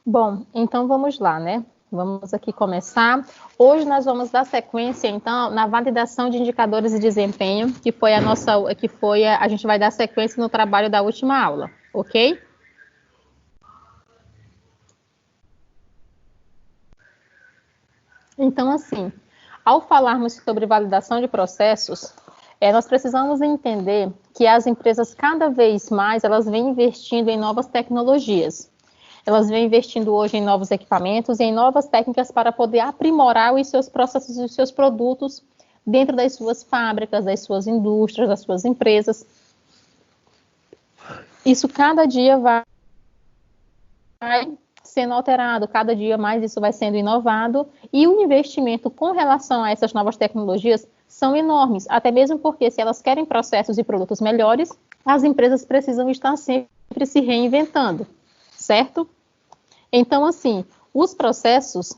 Bom, então vamos lá, né? Vamos aqui começar. Hoje nós vamos dar sequência, então, na validação de indicadores de desempenho, a gente vai dar sequência no trabalho da última aula, ok? Então, assim, ao falarmos sobre validação de processos, nós precisamos entender que as empresas cada vez mais elas vêm investindo em novas tecnologias. Elas vêm investindo hoje em novos equipamentos e em novas técnicas para poder aprimorar os seus processos e os seus produtos dentro das suas fábricas, das suas indústrias, das suas empresas. Isso cada dia vai sendo alterado, cada dia mais isso vai sendo inovado e o investimento com relação a essas novas tecnologias são enormes, até mesmo porque se elas querem processos e produtos melhores, as empresas precisam estar sempre se reinventando, certo? Então, assim, os processos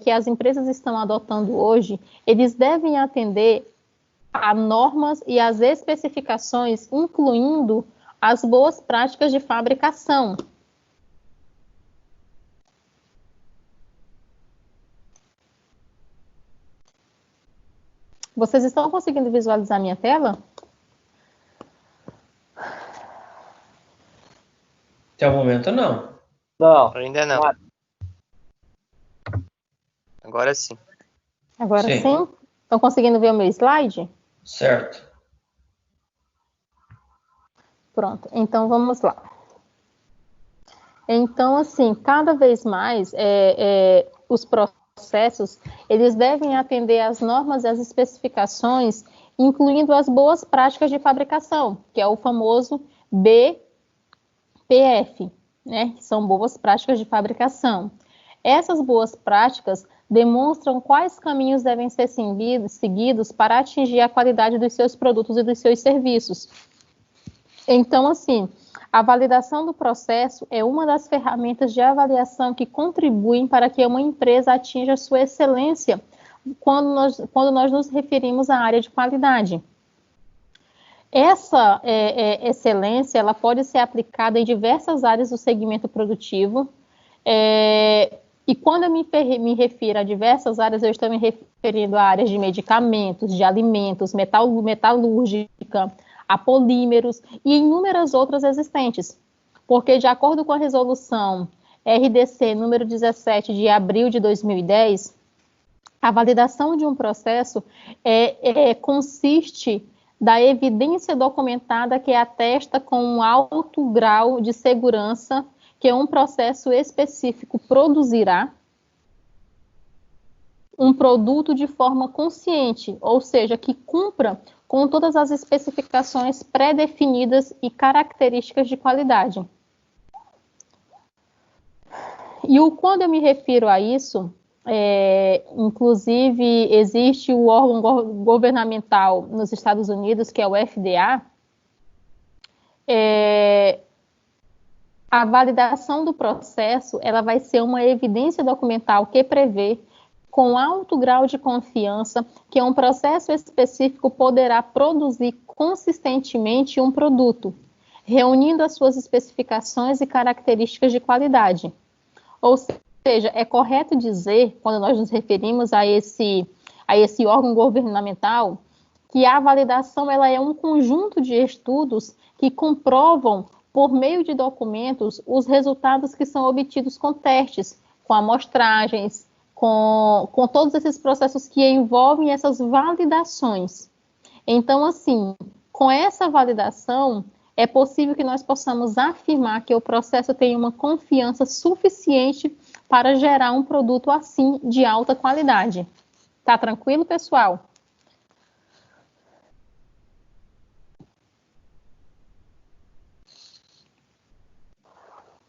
que as empresas estão adotando hoje, eles devem atender a normas e as especificações, incluindo as boas práticas de fabricação. Vocês estão conseguindo visualizar minha tela? Até o momento, não. Não. Ainda não. Agora sim. Agora sim? Estão conseguindo ver o meu slide? Certo. Pronto, então vamos lá. Então, assim, cada vez mais os processos, eles devem atender às normas e às especificações, incluindo as boas práticas de fabricação, que é o famoso BPF, né? Que são boas práticas de fabricação. Essas boas práticas demonstram quais caminhos devem ser seguidos para atingir a qualidade dos seus produtos e dos seus serviços. Então, assim, a validação do processo é uma das ferramentas de avaliação que contribuem para que uma empresa atinja sua excelência quando nós nos referimos à área de qualidade. Essa excelência ela pode ser aplicada em diversas áreas do segmento produtivo, e quando eu me refiro a diversas áreas, eu estou me referindo a áreas de medicamentos, de alimentos, metalúrgica, a polímeros e inúmeras outras existentes. Porque, de acordo com a resolução RDC número 17 de abril de 2010, a validação de um processo consiste da evidência documentada que atesta com um alto grau de segurança que um processo específico produzirá um produto de forma consciente, ou seja, que cumpra com todas as especificações pré-definidas e características de qualidade. E quando eu me refiro a isso, inclusive existe o órgão governamental nos Estados Unidos, que é o FDA, a validação do processo ela vai ser uma evidência documental que prevê, com alto grau de confiança, que um processo específico poderá produzir consistentemente um produto, reunindo as suas especificações e características de qualidade. Ou seja, é correto dizer, quando nós nos referimos a esse órgão governamental, que a validação ela é um conjunto de estudos que comprovam, por meio de documentos, os resultados que são obtidos com testes, com amostragens, com todos esses processos que envolvem essas validações. Então, assim, com essa validação, é possível que nós possamos afirmar que o processo tem uma confiança suficiente para gerar um produto, assim, de alta qualidade. Tá tranquilo, pessoal?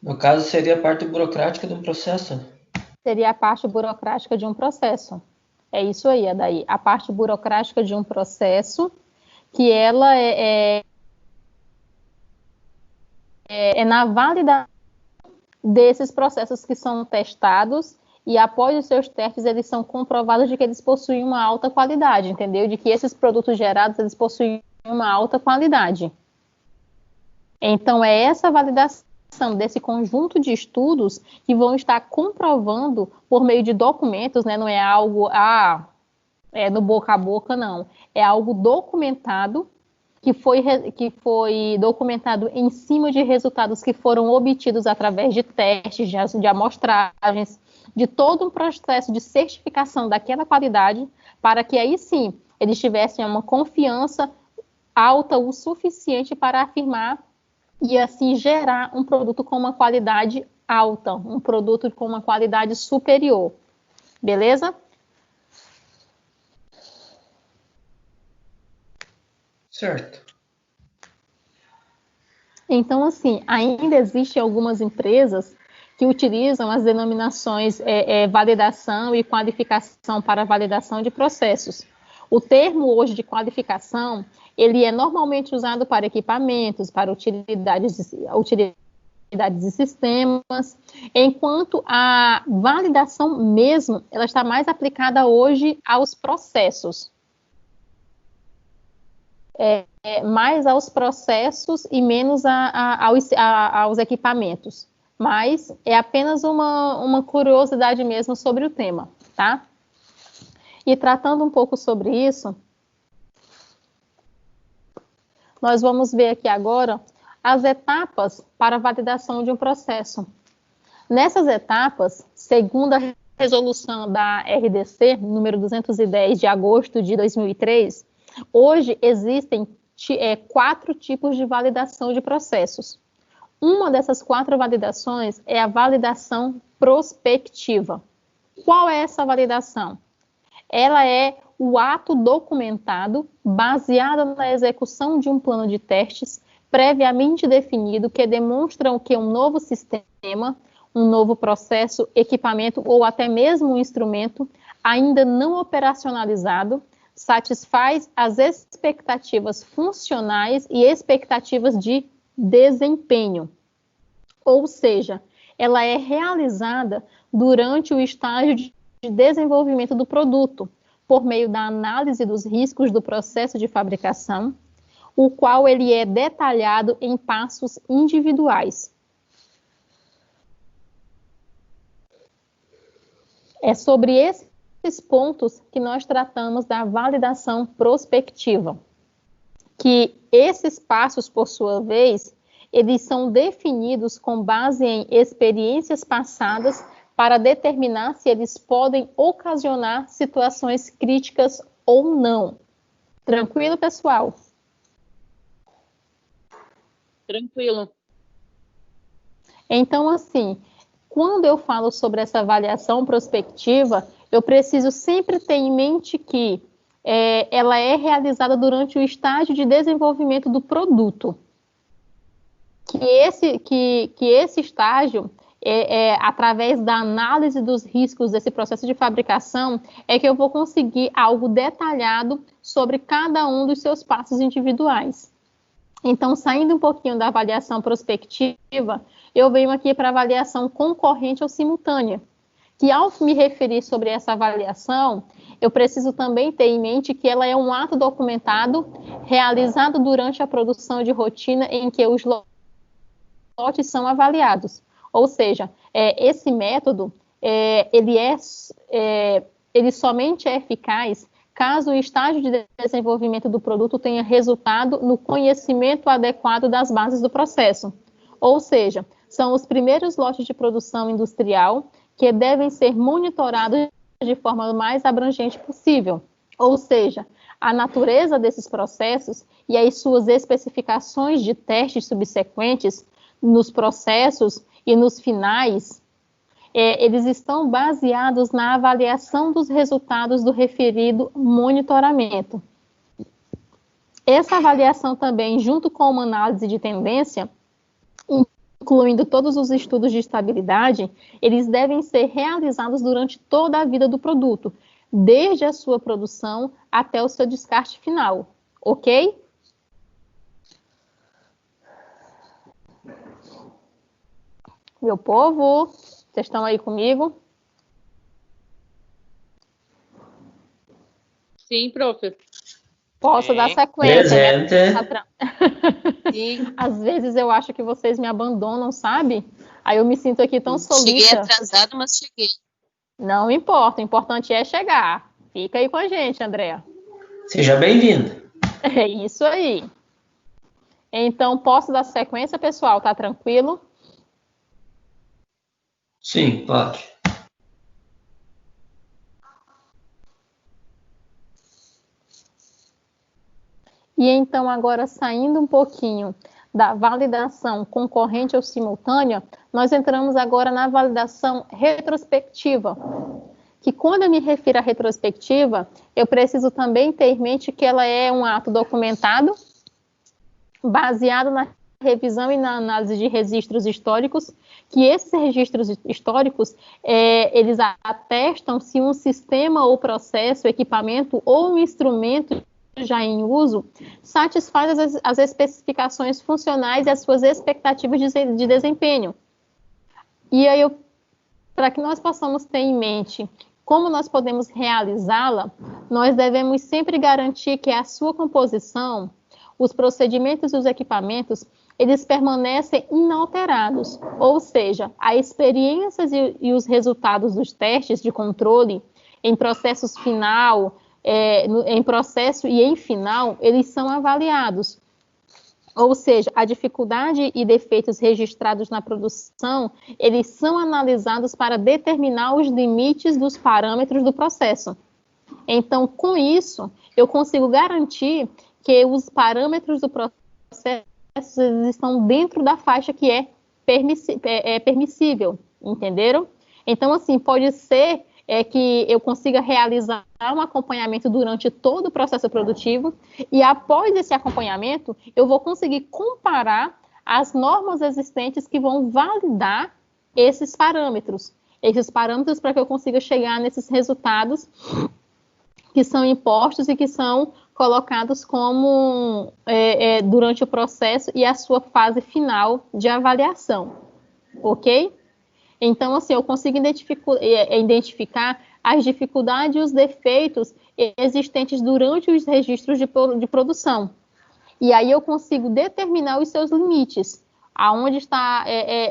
No caso, seria a parte burocrática do processo? Seria a parte burocrática de um processo. É isso aí, Adair. A parte burocrática de um processo, que ela é na validação desses processos que são testados e após os seus testes eles são comprovados de que eles possuem uma alta qualidade, entendeu? De que esses produtos gerados eles possuem uma alta qualidade. Então é essa validação desse conjunto de estudos que vão estar comprovando por meio de documentos, né? Não é algo no boca a boca, não. É algo documentado, que foi documentado em cima de resultados que foram obtidos através de testes, de amostragens, de todo um processo de certificação daquela qualidade, para que aí sim eles tivessem uma confiança alta o suficiente para afirmar e assim gerar um produto com uma qualidade alta, um produto com uma qualidade superior. Beleza? Certo. Então, assim, ainda existem algumas empresas que utilizam as denominações validação e qualificação para validação de processos. O termo hoje de qualificação, ele é normalmente usado para equipamentos, para utilidades de sistemas, enquanto a validação mesmo, ela está mais aplicada hoje aos processos. Mais aos processos e menos aos equipamentos. Mas é apenas uma curiosidade mesmo sobre o tema, tá? E tratando um pouco sobre isso, nós vamos ver aqui agora as etapas para a validação de um processo. Nessas etapas, segundo a resolução da RDC, número 210, de agosto de 2003, hoje existem 4 tipos de validação de processos. Uma dessas 4 validações é a validação prospectiva. Qual é essa validação? Ela é o ato documentado baseado na execução de um plano de testes previamente definido que demonstram que um novo sistema, um novo processo, equipamento ou até mesmo um instrumento ainda não operacionalizado satisfaz as expectativas funcionais e expectativas de desempenho. Ou seja, ela é realizada durante o estágio de desenvolvimento do produto, por meio da análise dos riscos do processo de fabricação, o qual ele é detalhado em passos individuais. É sobre esses pontos que nós tratamos da validação prospectiva, que esses passos, por sua vez, eles são definidos com base em experiências passadas para determinar se eles podem ocasionar situações críticas ou não. Tranquilo, pessoal? Tranquilo. Então, assim, quando eu falo sobre essa avaliação prospectiva, eu preciso sempre ter em mente que ela é realizada durante o estágio de desenvolvimento do produto. Que esse estágio, através da análise dos riscos desse processo de fabricação, é que eu vou conseguir algo detalhado sobre cada um dos seus passos individuais. Então, saindo um pouquinho da avaliação prospectiva, eu venho aqui para a avaliação concorrente ou simultânea, que ao me referir sobre essa avaliação, eu preciso também ter em mente que ela é um ato documentado realizado durante a produção de rotina em que os lotes são avaliados. Ou seja, esse método, ele somente é eficaz caso o estágio de desenvolvimento do produto tenha resultado no conhecimento adequado das bases do processo. Ou seja, são os primeiros lotes de produção industrial que devem ser monitorados de forma mais abrangente possível. Ou seja, a natureza desses processos e as suas especificações de testes subsequentes nos processos e nos finais, eles estão baseados na avaliação dos resultados do referido monitoramento. Essa avaliação também, junto com uma análise de tendência, incluindo todos os estudos de estabilidade, eles devem ser realizados durante toda a vida do produto, desde a sua produção até o seu descarte final, ok? Meu povo, vocês estão aí comigo? Sim, prof. Posso dar sequência? Presente. Sim. Às vezes eu acho que vocês me abandonam, sabe? Aí eu me sinto aqui tão Cheguei solita. atrasado, mas cheguei. Não importa, o importante é chegar. Fica aí com a gente, Andréa. Seja bem-vinda. É isso aí. Então, posso dar sequência, pessoal? Tá tranquilo? Sim, pode. E então, agora saindo um pouquinho da validação concorrente ou simultânea, nós entramos agora na validação retrospectiva. Que quando eu me refiro à retrospectiva, eu preciso também ter em mente que ela é um ato documentado, baseado na revisão e na análise de registros históricos, que esses registros históricos, eles atestam se um sistema ou processo, equipamento ou um instrumento já em uso satisfaz as especificações funcionais e as suas expectativas de desempenho. E aí, para que nós possamos ter em mente como nós podemos realizá-la, nós devemos sempre garantir que a sua composição, os procedimentos e os equipamentos, eles permanecem inalterados, ou seja, a experiência e os resultados dos testes de controle em processos final, em processo e em final, eles são avaliados. Ou seja, a dificuldade e defeitos registrados na produção, eles são analisados para determinar os limites dos parâmetros do processo. Então, com isso, eu consigo garantir que os parâmetros do processo estão dentro da faixa que é permissível, entenderam? Então, assim, pode ser que eu consiga realizar um acompanhamento durante todo o processo produtivo e após esse acompanhamento, eu vou conseguir comparar as normas existentes que vão validar esses parâmetros para que eu consiga chegar nesses resultados que são impostos e que são colocados como durante o processo e a sua fase final de avaliação, ok? Então, assim, eu consigo identificar as dificuldades e os defeitos existentes durante os registros de produção. E aí eu consigo determinar os seus limites, aonde estão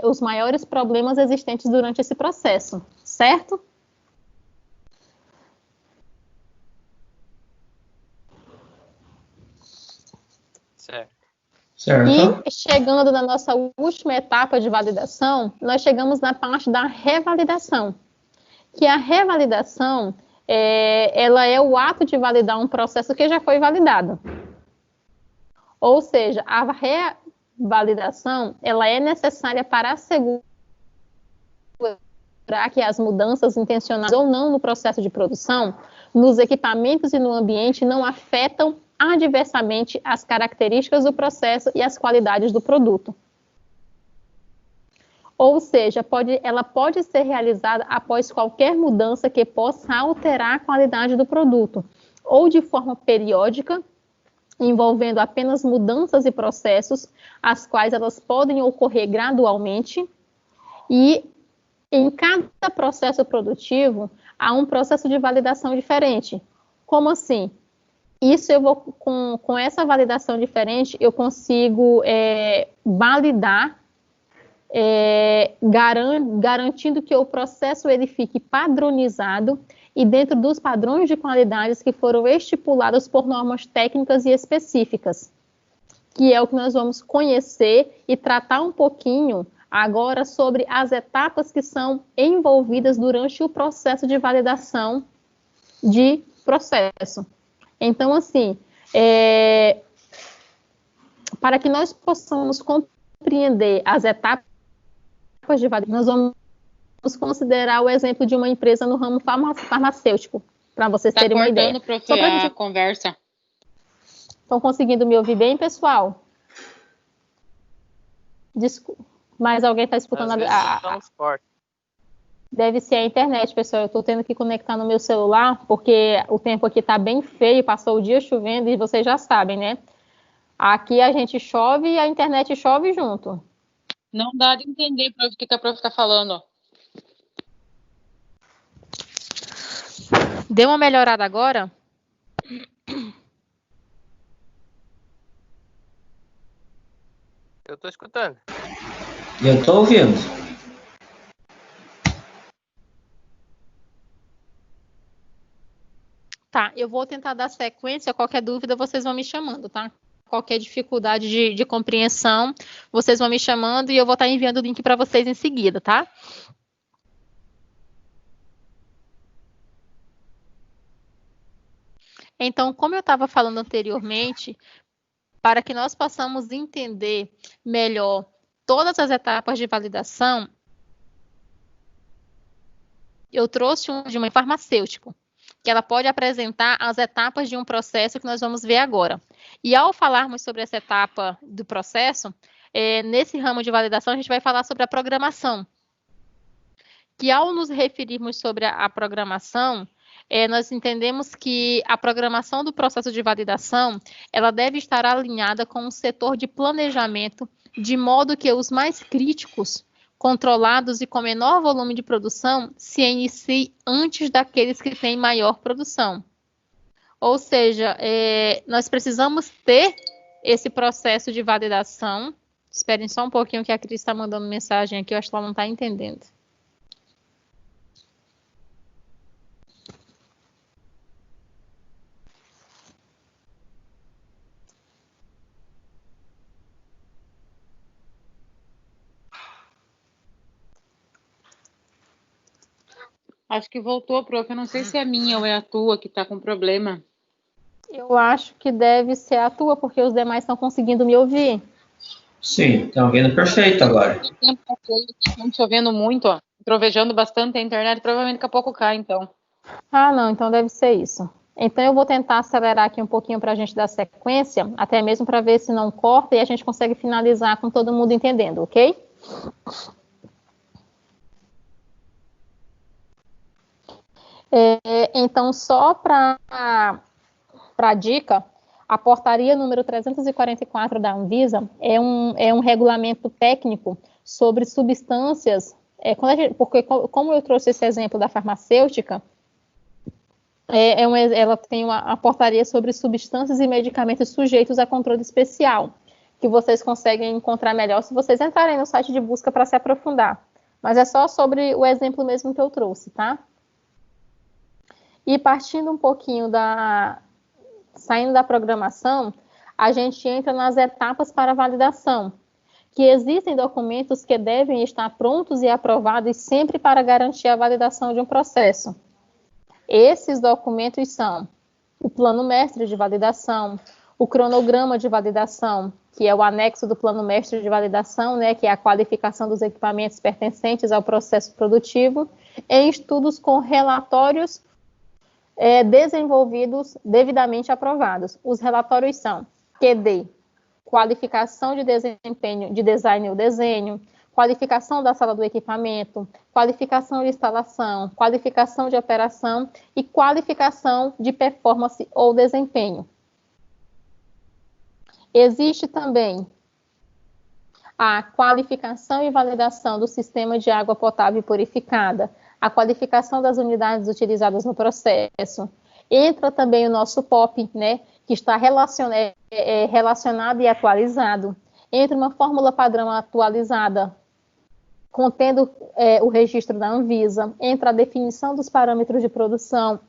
os maiores problemas existentes durante esse processo, certo? Certo. E chegando na nossa última etapa de validação, nós chegamos na parte da revalidação. Que a revalidação, ela é o ato de validar um processo que já foi validado. Ou seja, a revalidação, ela é necessária para assegurar que as mudanças intencionadas ou não no processo de produção, nos equipamentos e no ambiente não afetam adversamente as características do processo e as qualidades do produto. Ou seja, ela pode ser realizada após qualquer mudança que possa alterar a qualidade do produto, ou de forma periódica, envolvendo apenas mudanças e processos, as quais elas podem ocorrer gradualmente, e em cada processo produtivo há um processo de validação diferente. Como assim? Isso eu vou, com essa validação diferente, eu consigo validar, garantindo que o processo ele fique padronizado e dentro dos padrões de qualidades que foram estipulados por normas técnicas e específicas, que é o que nós vamos conhecer e tratar um pouquinho agora sobre as etapas que são envolvidas durante o processo de validação de processo. Então, assim, para que nós possamos compreender as etapas de validação, nós vamos considerar o exemplo de uma empresa no ramo farmacêutico, para vocês terem uma ideia. Prof, a conversa. Estão conseguindo me ouvir bem, pessoal? Desculpa. Mais alguém está escutando Deve ser a internet, pessoal. Eu estou tendo que conectar no meu celular, porque o tempo aqui está bem feio, passou o dia chovendo e vocês já sabem, né? Aqui a gente chove e a internet chove junto. Não dá de entender, prof, o que a prof está falando. Deu uma melhorada agora? Eu estou escutando. Eu estou ouvindo. Tá, eu vou tentar dar sequência. Qualquer dúvida, vocês vão me chamando, tá? Qualquer dificuldade de compreensão, vocês vão me chamando e eu vou estar enviando o link para vocês em seguida, tá? Então, como eu estava falando anteriormente, para que nós possamos entender melhor todas as etapas de validação, eu trouxe de uma farmacêutico, que ela pode apresentar as etapas de um processo que nós vamos ver agora. E ao falarmos sobre essa etapa do processo, nesse ramo de validação, a gente vai falar sobre a programação. Que ao nos referirmos sobre a programação, nós entendemos que a programação do processo de validação, ela deve estar alinhada com o setor de planejamento, de modo que os mais críticos, controlados e com menor volume de produção, se iniciem antes daqueles que têm maior produção. Ou seja, nós precisamos ter esse processo de validação. Esperem só um pouquinho que a Cris está mandando mensagem aqui, eu acho que ela não está entendendo. Acho que voltou, prof. Eu não sei se é a minha ou é a tua que está com problema. Eu acho que deve ser a tua, porque os demais estão conseguindo me ouvir. Sim, estão ouvindo perfeito agora. Estão chovendo muito, ó. Trovejando bastante a internet, provavelmente daqui a pouco cai, então. Ah, não, então deve ser isso. Então eu vou tentar acelerar aqui um pouquinho para a gente dar sequência, até mesmo para ver se não corta e a gente consegue finalizar com todo mundo entendendo, ok? Então, só para dica, a portaria número 344 da Anvisa é um regulamento técnico sobre substâncias, porque como eu trouxe esse exemplo da farmacêutica, ela tem a portaria sobre substâncias e medicamentos sujeitos a controle especial, que vocês conseguem encontrar melhor se vocês entrarem no site de busca para se aprofundar. Mas é só sobre o exemplo mesmo que eu trouxe, tá? E partindo um pouquinho saindo da programação, a gente entra nas etapas para validação, que existem documentos que devem estar prontos e aprovados sempre para garantir a validação de um processo. Esses documentos são o plano mestre de validação, o cronograma de validação, que é o anexo do plano mestre de validação, né, que é a qualificação dos equipamentos pertencentes ao processo produtivo, em estudos com relatórios desenvolvidos devidamente aprovados. Os relatórios são QD, qualificação de desempenho de design ou desenho, qualificação da sala do equipamento, qualificação de instalação, qualificação de operação e qualificação de performance ou desempenho. Existe também a qualificação e validação do sistema de água potável purificada, a qualificação das unidades utilizadas no processo. Entra também o nosso POP, né, que está relacionado e atualizado. Entra uma fórmula padrão atualizada, contendo o registro da Anvisa. Entra a definição dos parâmetros de produção,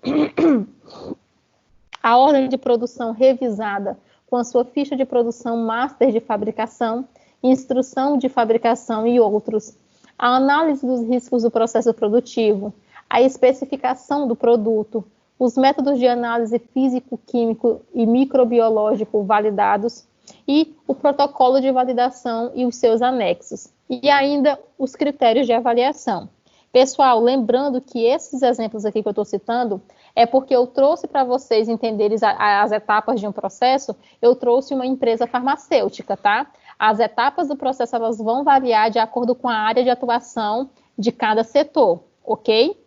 a ordem de produção revisada com a sua ficha de produção master de fabricação, instrução de fabricação e outros. A análise dos riscos do processo produtivo, a especificação do produto, os métodos de análise físico-químico e microbiológico validados e o protocolo de validação e os seus anexos. E ainda os critérios de avaliação. Pessoal, lembrando que esses exemplos aqui que eu estou citando é porque eu trouxe para vocês entenderem as etapas de um processo, eu trouxe uma empresa farmacêutica, tá? As etapas do processo elas vão variar de acordo com a área de atuação de cada setor, ok?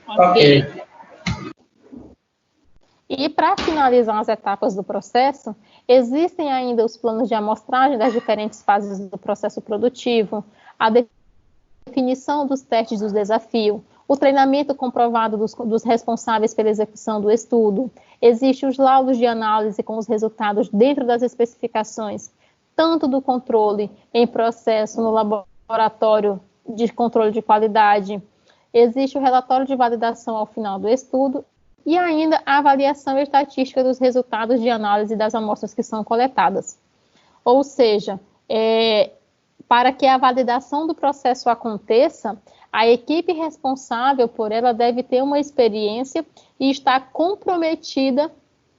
Ok. E para finalizar as etapas do processo, existem ainda os planos de amostragem das diferentes fases do processo produtivo, a definição dos testes do desafio, o treinamento comprovado dos responsáveis pela execução do estudo, existem os laudos de análise com os resultados dentro das especificações, tanto do controle em processo no laboratório de controle de qualidade, existe o relatório de validação ao final do estudo e ainda a avaliação estatística dos resultados de análise das amostras que são coletadas. Ou seja, para que a validação do processo aconteça, a equipe responsável por ela deve ter uma experiência e estar comprometida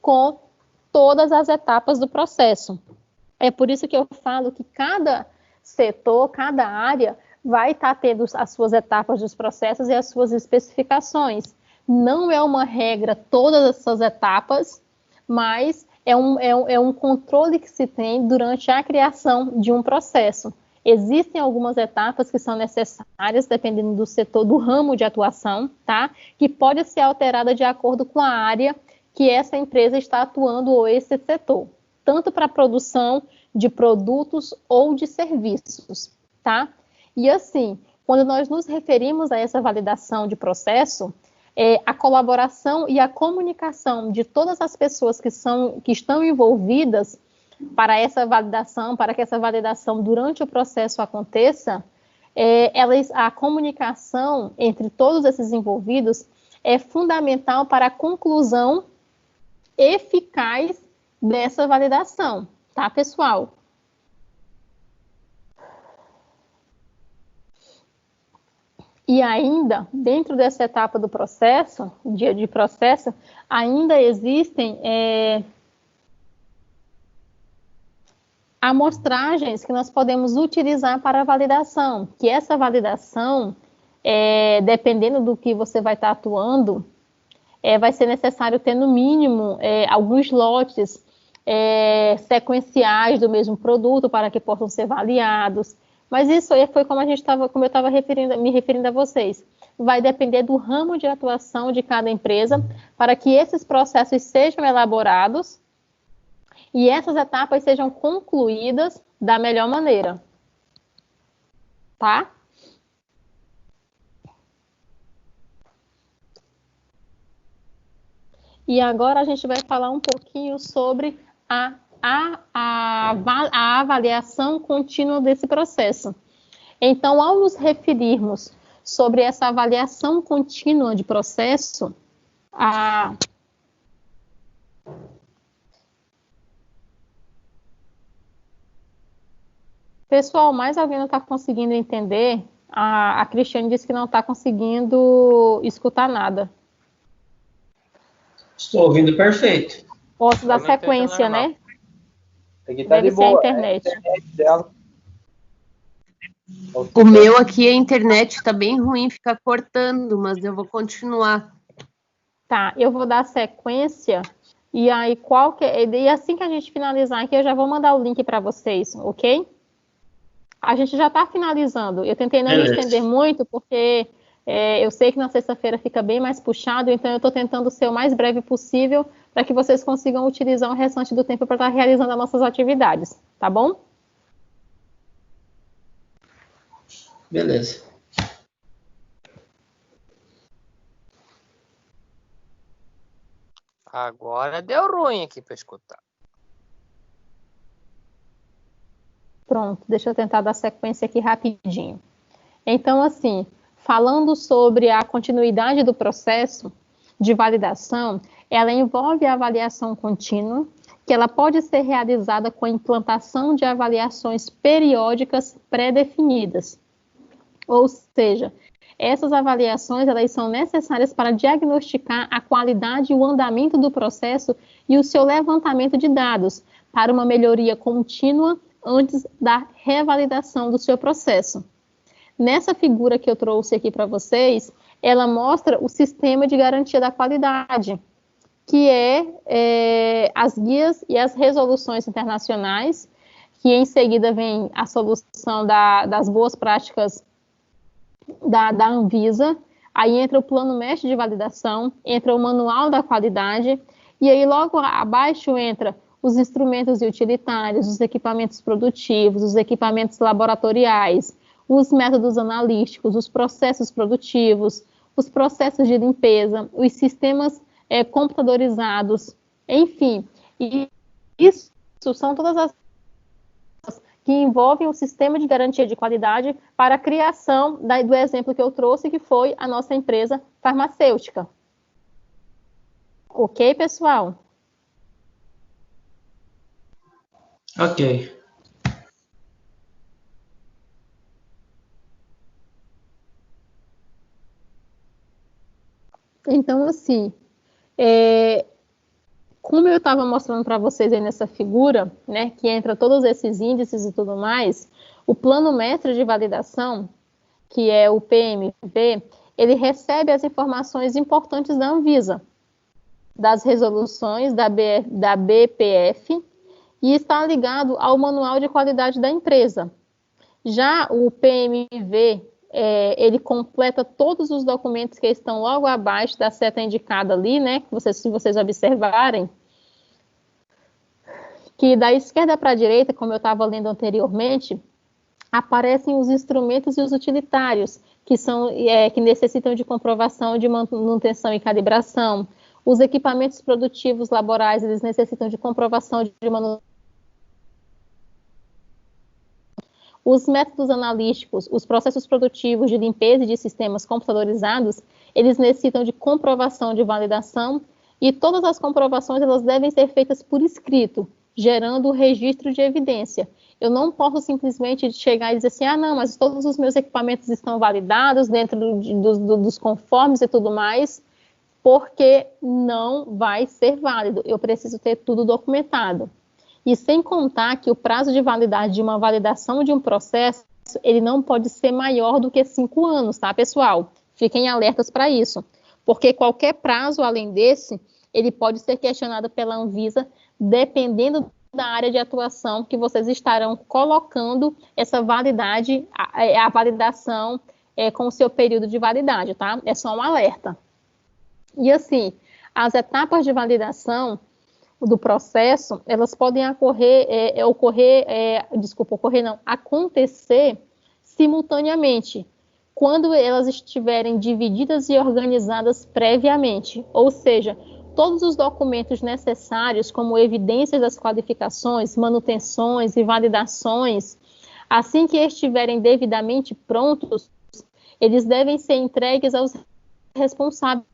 com todas as etapas do processo. É por isso que eu falo que cada setor, cada área vai estar tendo as suas etapas dos processos e as suas especificações. Não é uma regra todas essas etapas, mas é um controle que se tem durante a criação de um processo. Existem algumas etapas que são necessárias, dependendo do setor, do ramo de atuação, tá? Que pode ser alterada de acordo com a área que essa empresa está atuando ou esse setor, tanto para a produção de produtos ou de serviços, tá? E assim, quando nós nos referimos a essa validação de processo, a colaboração e a comunicação de todas as pessoas que estão envolvidas para essa validação, para que essa validação durante o processo aconteça, a comunicação entre todos esses envolvidos é fundamental para a conclusão eficaz dessa validação, tá, pessoal? E ainda, dentro dessa etapa do processo, de processo, ainda existem amostragens que nós podemos utilizar para a validação, que essa validação, dependendo do que você vai estar atuando, vai ser necessário ter no mínimo alguns lotes sequenciais do mesmo produto para que possam ser avaliados. Mas isso aí foi como eu estava me referindo a vocês. Vai depender do ramo de atuação de cada empresa para que esses processos sejam elaborados e essas etapas sejam concluídas da melhor maneira. Tá? E agora a gente vai falar um pouquinho sobre a avaliação contínua desse processo. Então, ao nos referirmos sobre essa avaliação contínua de processo, pessoal, mais alguém não está conseguindo entender? A Cristiane disse que não está conseguindo escutar nada. Estou ouvindo perfeito. Posso dar sequência, né? Aqui tá Deve de ser a boa. internet. É a internet dela. O meu aqui, a internet está bem ruim, fica cortando, mas eu vou continuar. Tá, eu vou dar sequência e aí e assim que a gente finalizar aqui, eu já vou mandar o link para vocês, ok? A gente já está finalizando. Eu tentei não me estender muito, porque eu sei que na sexta-feira fica bem mais puxado, então eu estou tentando ser o mais breve possível para que vocês consigam utilizar o restante do tempo para estar realizando as nossas atividades, tá bom? Beleza. Agora deu ruim aqui para escutar. Pronto, deixa eu tentar dar sequência aqui rapidinho. Então, assim, falando sobre a continuidade do processo de validação, ela envolve a avaliação contínua, que ela pode ser realizada com a implantação de avaliações periódicas pré-definidas. Ou seja, essas avaliações elas são necessárias para diagnosticar a qualidade e o andamento do processo e o seu levantamento de dados para uma melhoria contínua antes da revalidação do seu processo. Nessa figura que eu trouxe aqui para vocês, ela mostra o sistema de garantia da qualidade, que as guias e as resoluções internacionais, que em seguida vem a solução das boas práticas da Anvisa, aí entra o plano mestre de validação, entra o manual da qualidade, e aí logo abaixo entra os instrumentos e utilitários, os equipamentos produtivos, os equipamentos laboratoriais, os métodos analíticos, os processos produtivos, os processos de limpeza, os sistemas computadorizados, enfim. E isso são todas as que envolvem o sistema de garantia de qualidade para a criação do exemplo que eu trouxe, que foi a nossa empresa farmacêutica. Ok, pessoal? Ok. Então, assim, como eu estava mostrando para vocês aí nessa figura, né, que entra todos esses índices e tudo mais, o plano mestre de validação, que é o PMV, ele recebe as informações importantes da Anvisa, das resoluções da BPF, e está ligado ao manual de qualidade da empresa. Já o PMV, ele completa todos os documentos que estão logo abaixo da seta indicada ali, né? Se vocês observarem, que da esquerda para a direita, como eu estava lendo anteriormente, aparecem os instrumentos e os utilitários, que necessitam de comprovação de manutenção e calibração. Os equipamentos produtivos laborais, eles necessitam de comprovação de manutenção. Os métodos analíticos, os processos produtivos de limpeza e de sistemas computadorizados, eles necessitam de comprovação de validação, e todas as comprovações elas devem ser feitas por escrito, gerando o registro de evidência. Eu não posso simplesmente chegar e dizer assim, não, mas todos os meus equipamentos estão validados dentro dos conformes e tudo mais, porque não vai ser válido. Eu preciso ter tudo documentado. E sem contar que o prazo de validade de uma validação de um processo, ele não pode ser maior do que 5 anos, tá, pessoal? Fiquem alertas para isso, porque qualquer prazo além desse, ele pode ser questionado pela Anvisa, dependendo da área de atuação que vocês estarão colocando essa validade, a validação com o seu período de validade, tá? É só um alerta. E as etapas de validação do processo, elas podem acontecer simultaneamente, quando elas estiverem divididas e organizadas previamente, ou seja, todos os documentos necessários, como evidências das qualificações, manutenções e validações, assim que estiverem devidamente prontos, eles devem ser entregues aos responsáveis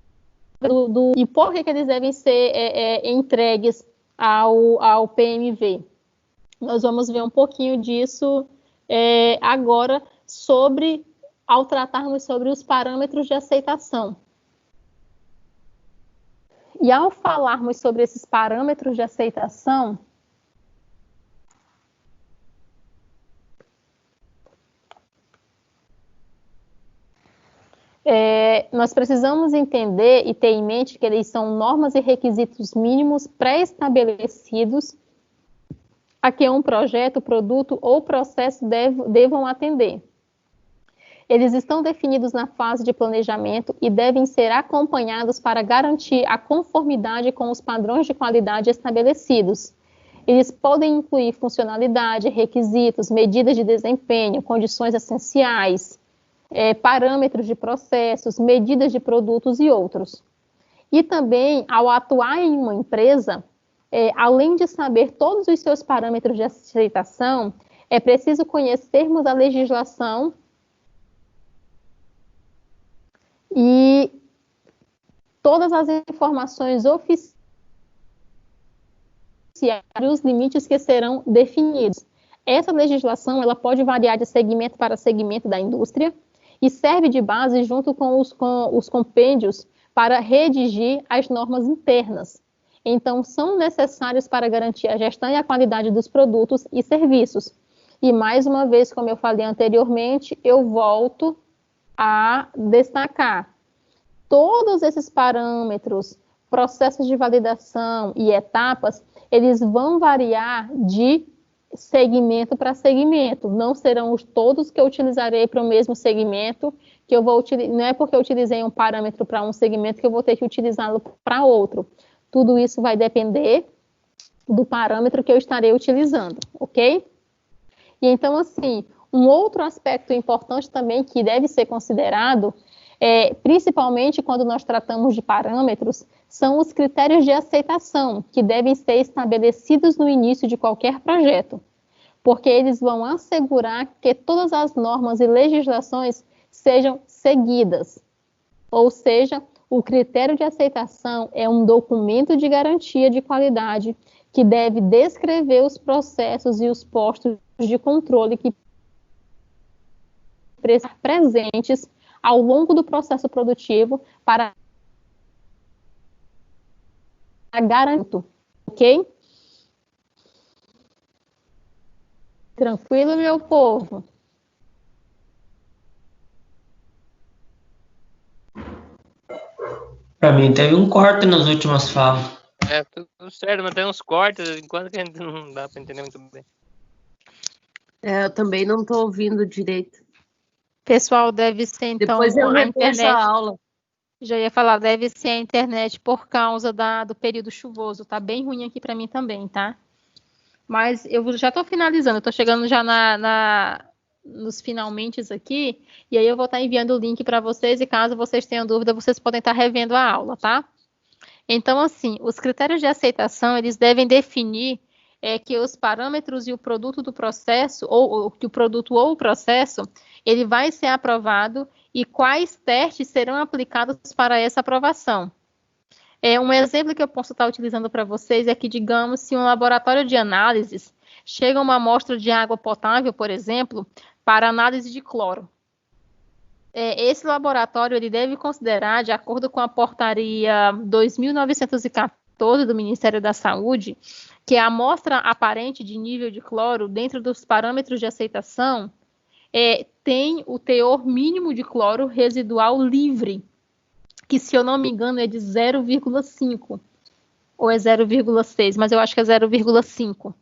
e por que eles devem ser entregues ao PMV. Nós vamos ver um pouquinho disso agora ao tratarmos sobre os parâmetros de aceitação. E ao falarmos sobre esses parâmetros de aceitação, nós precisamos entender e ter em mente que eles são normas e requisitos mínimos pré-estabelecidos a que um projeto, produto ou processo devam atender. Eles estão definidos na fase de planejamento e devem ser acompanhados para garantir a conformidade com os padrões de qualidade estabelecidos. Eles podem incluir funcionalidade, requisitos, medidas de desempenho, condições essenciais, parâmetros de processos, medidas de produtos e outros. E também, ao atuar em uma empresa, além de saber todos os seus parâmetros de aceitação, é preciso conhecermos a legislação e todas as informações oficiais e os limites que serão definidos. Essa legislação ela pode variar de segmento para segmento da indústria e serve de base junto com os compêndios para redigir as normas internas. Então, são necessários para garantir a gestão e a qualidade dos produtos e serviços. E, mais uma vez, como eu falei anteriormente, eu volto a destacar todos esses parâmetros, processos de validação e etapas, eles vão variar de segmento para segmento, não serão todos que eu utilizarei para o mesmo segmento, que eu vou utilizar, não é porque eu utilizei um parâmetro para um segmento que eu vou ter que utilizá-lo para outro. Tudo isso vai depender do parâmetro que eu estarei utilizando, ok? E então, assim, um outro aspecto importante também que deve ser considerado principalmente quando nós tratamos de parâmetros, são os critérios de aceitação, que devem ser estabelecidos no início de qualquer projeto, porque eles vão assegurar que todas as normas e legislações sejam seguidas. Ou seja, o critério de aceitação é um documento de garantia de qualidade que deve descrever os processos e os postos de controle que precisam estar presentes ao longo do processo produtivo para garantir, ok? Tranquilo, meu povo? Pra mim teve um corte nas últimas falas. Tudo certo, mas tem uns cortes, enquanto que a gente não dá pra entender muito bem. Eu também não estou ouvindo direito. Pessoal, deve ser então Depois eu a revejo internet. a aula. Já ia falar, deve ser a internet por causa do período chuvoso. Tá bem ruim aqui para mim também, tá? Mas eu já estou finalizando, eu estou chegando já nos finalmente aqui, e aí eu vou estar enviando o link para vocês, e caso vocês tenham dúvida, vocês podem estar revendo a aula, tá? Então, assim, os critérios de aceitação, eles devem definir que os parâmetros e o produto do processo, ou que o produto ou o processo, ele vai ser aprovado e quais testes serão aplicados para essa aprovação. Um exemplo que eu posso estar utilizando para vocês é que, digamos, se um laboratório de análises chega uma amostra de água potável, por exemplo, para análise de cloro. Esse laboratório ele deve considerar, de acordo com a portaria 2914 do Ministério da Saúde, que a amostra aparente de nível de cloro dentro dos parâmetros de aceitação tem o teor mínimo de cloro residual livre, que, se eu não me engano, é de 0,5 ou é 0,6, mas eu acho que é 0,5.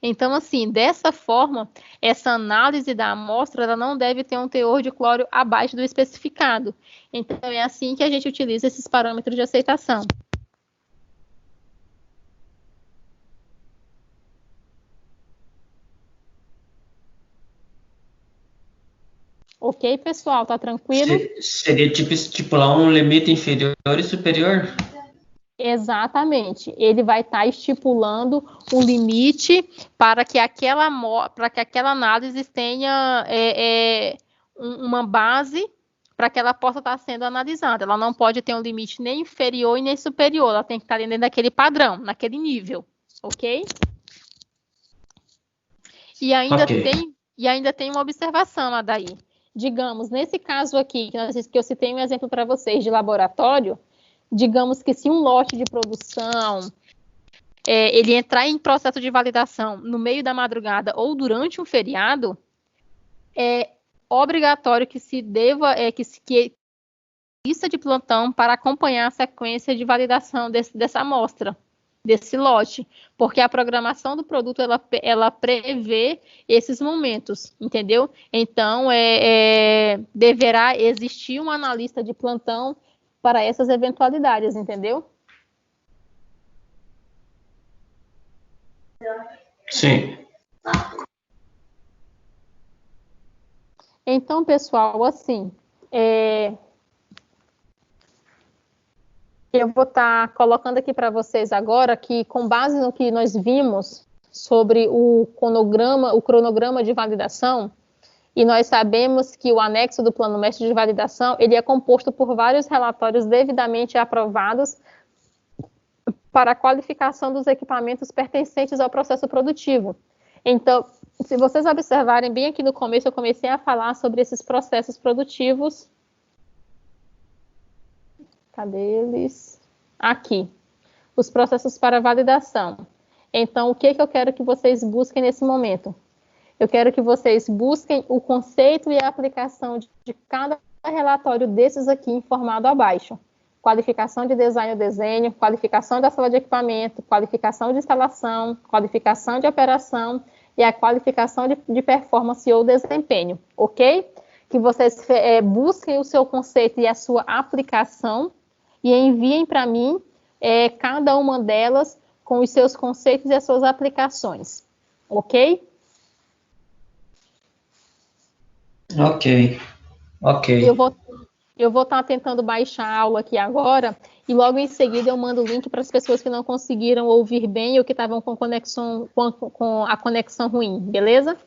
Então, assim, dessa forma, essa análise da amostra ela não deve ter um teor de cloro abaixo do especificado. Então, é assim que a gente utiliza esses parâmetros de aceitação. Ok, pessoal? Tá tranquilo? Seria tipo estipular um limite inferior e superior? Exatamente. Ele vai estar estipulando um limite para que aquela análise tenha uma base para que ela possa estar sendo analisada. Ela não pode ter um limite nem inferior e nem superior. Ela tem que estar dentro daquele padrão, naquele nível. Ok? E ainda tem uma observação, Adaí. Digamos, nesse caso aqui, que eu citei um exemplo para vocês de laboratório, digamos que se um lote de produção ele entrar em processo de validação no meio da madrugada ou durante um feriado, é obrigatório que se deva que lista de plantão para acompanhar a sequência de validação dessa amostra, desse lote, porque a programação do produto ela prevê esses momentos, entendeu? Então deverá existir um analista de plantão para essas eventualidades, entendeu? Sim. Então, pessoal, assim, eu vou estar colocando aqui para vocês agora que, com base no que nós vimos sobre o cronograma de validação, e nós sabemos que o anexo do Plano Mestre de Validação, ele é composto por vários relatórios devidamente aprovados para a qualificação dos equipamentos pertencentes ao processo produtivo. Então, se vocês observarem bem aqui no começo, eu comecei a falar sobre esses processos produtivos. Cadê eles? Aqui. Os processos para validação. Então, o que eu quero que vocês busquem nesse momento? Eu quero que vocês busquem o conceito e a aplicação de cada relatório desses aqui informado abaixo. Qualificação de design ou desenho, qualificação da sala de equipamento, qualificação de instalação, qualificação de operação e a qualificação de performance ou desempenho, ok? Que vocês busquem o seu conceito e a sua aplicação e enviem para mim cada uma delas com os seus conceitos e as suas aplicações, ok? Ok. Eu vou estar tentando baixar a aula aqui agora e logo em seguida eu mando o link para as pessoas que não conseguiram ouvir bem ou que estavam com a conexão ruim, beleza?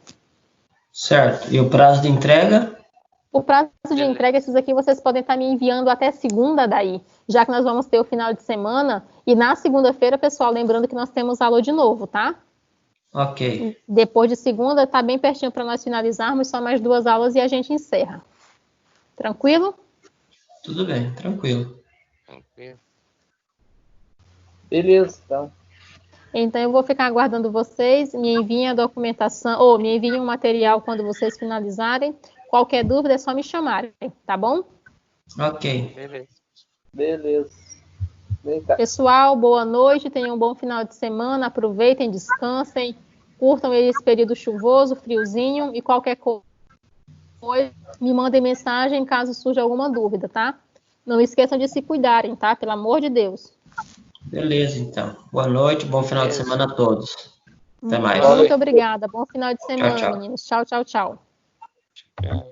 Certo. E o prazo de entrega? O prazo de entrega, esses aqui vocês podem estar me enviando até segunda daí, já que nós vamos ter o final de semana. E na segunda-feira, pessoal, lembrando que nós temos aula de novo, tá? Ok. Depois de segunda, tá bem pertinho para nós finalizarmos, só mais 2 aulas e a gente encerra. Tranquilo? Tudo bem, tranquilo. Tranquilo. Beleza, então. Então eu vou ficar aguardando vocês, me enviem a documentação, ou me enviem o material quando vocês finalizarem. Qualquer dúvida é só me chamarem, tá bom? Ok. Beleza. Beleza. Vem cá. Pessoal, boa noite, tenham um bom final de semana, aproveitem, descansem, curtam esse período chuvoso, friozinho, e qualquer coisa, me mandem mensagem caso surja alguma dúvida, tá? Não esqueçam de se cuidarem, tá? Pelo amor de Deus. Beleza, então. Boa noite, bom final de semana a todos. Até mais. Muito obrigada. Bom final de semana, tchau. meninos. Tchau, tchau, tchau. Tchau.